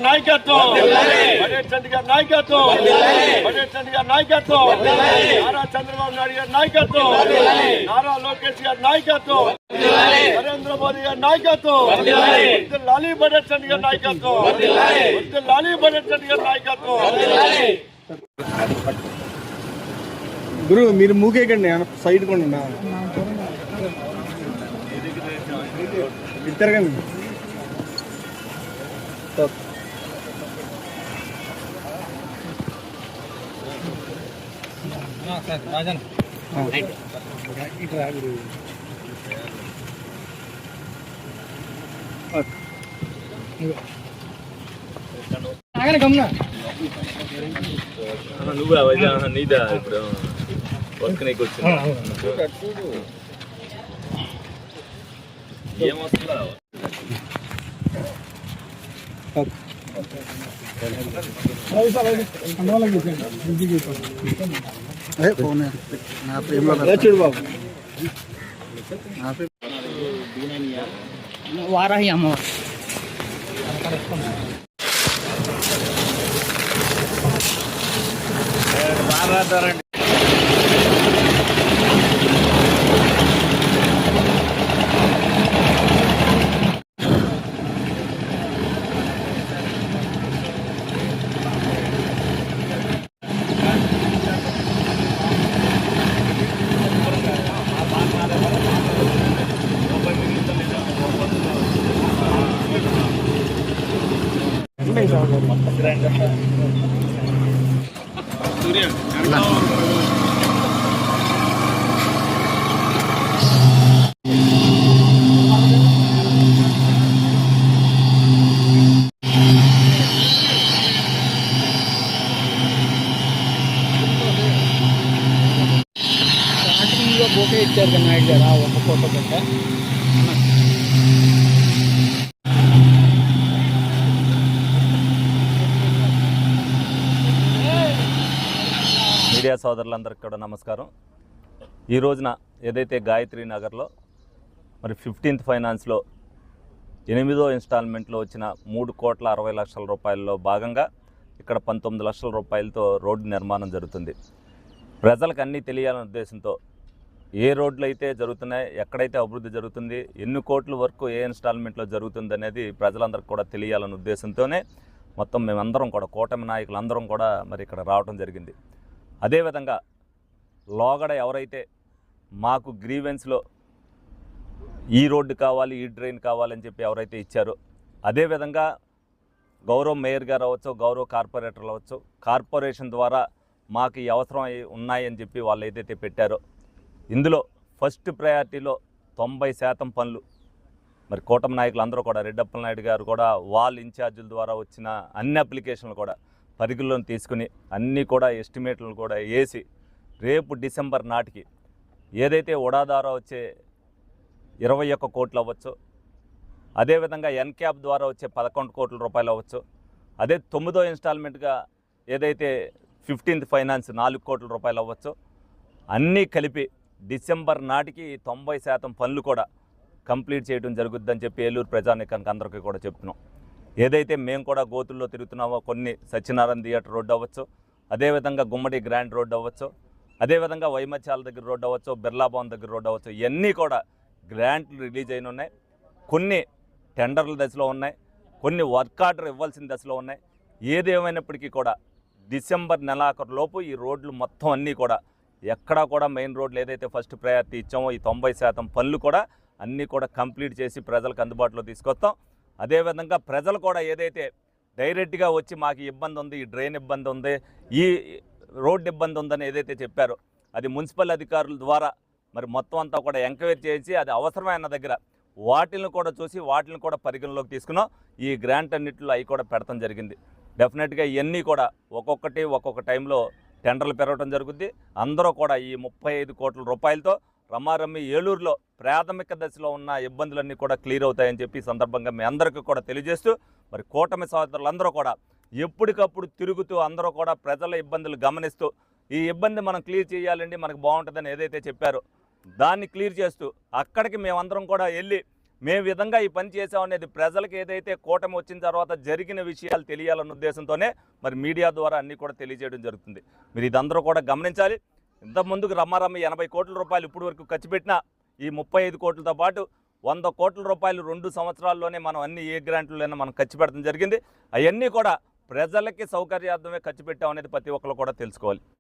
నాయకత్వం బడేట్ గారి నాయకత్వం బడేట్ గారి నాయకత్వం నారా చంద్రబాబు నాయుడు గారి నాయకత్వం నారా లోకేష్ గారి నాయకత్వం నరేంద్ర మోదీ గారి నాయకత్వం లాలీ బడేట్ గారి నాయకత్వం లాలీ బడేట్ గారి నాయకత్వం గురు మీరు మూకేకండి సైడ్ కొండ ఇద్దరు కానీ నువ్వు నీదా ఇప్పుడు వర్క్ నీకు వచ్చింది ఏమొస్తుందా చూడు బాబు వారాహి అమ్మవారు బోకే ఇచ్చారు కదా నాయుడు గారు ఒక ఫోటో పెట్టా మీడియా సోదరులందరికీ కూడా నమస్కారం. ఈ రోజున ఏదైతే గాయత్రి నగర్లో మరి 15th ఫైనాన్స్లో 8వ ఇన్స్టాల్మెంట్లో వచ్చిన 3,60,00,000 రూపాయల్లో భాగంగా ఇక్కడ 19 లక్షల రూపాయలతో రోడ్డు నిర్మాణం జరుగుతుంది. ప్రజలకు అన్నీ తెలియాలనే ఉద్దేశంతో ఏ రోడ్లు అయితే జరుగుతున్నాయి, ఎక్కడైతే అభివృద్ధి జరుగుతుంది, ఎన్ని కోట్ల వరకు ఏ ఇన్స్టాల్మెంట్లో జరుగుతుంది అనేది ప్రజలందరికీ కూడా తెలియాలనే ఉద్దేశంతోనే మొత్తం మేమందరం కూడా కూటమి నాయకులందరం కూడా మరి ఇక్కడ రావడం జరిగింది. అదేవిధంగా లోగడ ఎవరైతే మాకు గ్రీవెన్స్లో ఈ రోడ్డు కావాలి, ఈ డ్రైన్ కావాలని చెప్పి ఎవరైతే ఇచ్చారో, అదేవిధంగా గౌరవ మేయర్ గారు అవ్వచ్చు, గౌరవ కార్పొరేటర్లు అవ్వచ్చు, కార్పొరేషన్ ద్వారా మాకు ఈ అవసరం ఉన్నాయని చెప్పి వాళ్ళు ఏదైతే పెట్టారో, ఇందులో ఫస్ట్ ప్రయారిటీలో 90% పనులు మరి కూటమి నాయకులు అందరూ కూడా, రెడ్డప్పల నాయుడు గారు కూడా వాళ్ళ ఇన్ఛార్జీల ద్వారా వచ్చిన అన్ని అప్లికేషన్లు కూడా పరిగణలోకి తీసుకుని అన్నీ కూడా ఎస్టిమేట్లను కూడా వేసి రేపు డిసెంబర్ నాటికి ఏదైతే ఉడా ద్వారా వచ్చే 21 కోట్లు అవ్వచ్చు, అదేవిధంగా ఎన్క్యాప్ ద్వారా వచ్చే 11 కోట్ల రూపాయలు అవ్వచ్చు, అదే 9వ ఇన్స్టాల్మెంట్గా ఏదైతే 15th ఫైనాన్స్ 4 కోట్ల రూపాయలు అవ్వచ్చు, అన్నీ కలిపి డిసెంబర్ నాటికి 90% పనులు కూడా కంప్లీట్ చేయడం జరుగుద్దని చెప్పి ఏలూరు ప్రజానీకానికి అందరికీ కూడా చెప్తున్నాం. ఏదైతే మేము కూడా గోతుల్లో తిరుగుతున్నామో కొన్ని సత్యనారాయణ థియేటర్ రోడ్డు అవ్వచ్చు, అదేవిధంగా గుమ్మడి గ్రాండ్ రోడ్డు అవ్వచ్చు, అదేవిధంగా వైమత్యాల దగ్గర రోడ్డు అవ్వచ్చు, బిర్లా భవన్ దగ్గర రోడ్డు అవ్వచ్చు, ఇవన్నీ కూడా గ్రాంట్లు రిలీజ్ అయిన ఉన్నాయి. కొన్ని టెండర్ల దశలో ఉన్నాయి, కొన్ని వర్క్ ఆర్డర్ ఇవ్వాల్సిన దశలో ఉన్నాయి. ఏదేమైనప్పటికీ కూడా డిసెంబర్ నెలాఖరులోపు ఈ రోడ్లు మొత్తం అన్నీ కూడా ఎక్కడా కూడా మెయిన్ రోడ్లు ఏదైతే ఫస్ట్ ప్రయారిటీ ఇచ్చామో ఈ 90% పనులు కూడా అన్నీ కూడా కంప్లీట్ చేసి ప్రజలకు అందుబాటులో తీసుకొస్తాం. అదేవిధంగా ప్రజలు కూడా ఏదైతే డైరెక్ట్గా వచ్చి మాకు ఇబ్బంది ఉంది, ఈ డ్రైన్ ఇబ్బంది ఉంది, ఈ రోడ్డు ఇబ్బంది ఉందని ఏదైతే చెప్పారో అది మున్సిపల్ అధికారుల ద్వారా మరి మొత్తం అంతా కూడా ఎంక్వైరీ చేసి అది అవసరమైన దగ్గర వాటిని కూడా చూసి వాటిని కూడా పరిగణలోకి తీసుకున్నాం. ఈ గ్రాంట్ అన్నింటిలో అవి కూడా పెడతాం జరిగింది. డెఫినెట్గా ఇవన్నీ కూడా ఒక్కొక్కటి ఒక్కొక్క టైంలో టెండర్లు పెరగడం జరుగుద్ది. అందరూ కూడా ఈ 35 కోట్ల రూపాయలతో రమారమ్మి ఏలూరులో ప్రాథమిక దశలో ఉన్న ఇబ్బందులన్నీ కూడా క్లియర్ అవుతాయని చెప్పి సందర్భంగా మీ అందరికీ కూడా తెలియజేస్తూ మరి కూటమి సోదరులందరూ కూడా ఎప్పటికప్పుడు తిరుగుతూ అందరూ కూడా ప్రజల ఇబ్బందులు గమనిస్తూ ఈ ఇబ్బంది మనం క్లియర్ చేయాలండి, మనకు బాగుంటుందని ఏదైతే చెప్పారో దాన్ని క్లియర్ చేస్తూ అక్కడికి మేమందరం కూడా వెళ్ళి మేము విధంగా ఈ పని చేసామనేది ప్రజలకు ఏదైతే కూటమి వచ్చిన తర్వాత జరిగిన విషయాలు తెలియాలన్న ఉద్దేశంతోనే మరి మీడియా ద్వారా అన్నీ కూడా తెలియజేయడం జరుగుతుంది. మీరు ఇదందరూ కూడా గమనించాలి. ఇంతకుముందుకు రమ్మారమ్మ 80 కోట్ల రూపాయలు ఇప్పటి వరకు ఖర్చు పెట్టిన ఈ 35 కోట్లతో పాటు 100 కోట్ల రూపాయలు 2 సంవత్సరాల్లోనే మనం అన్ని ఏ గ్రాంట్లైనా మనం ఖర్చు పెట్టడం జరిగింది. అవన్నీ కూడా ప్రజలకి సౌకర్యార్థమే ఖర్చు పెట్టామనేది ప్రతి ఒక్కరు కూడా తెలుసుకోవాలి.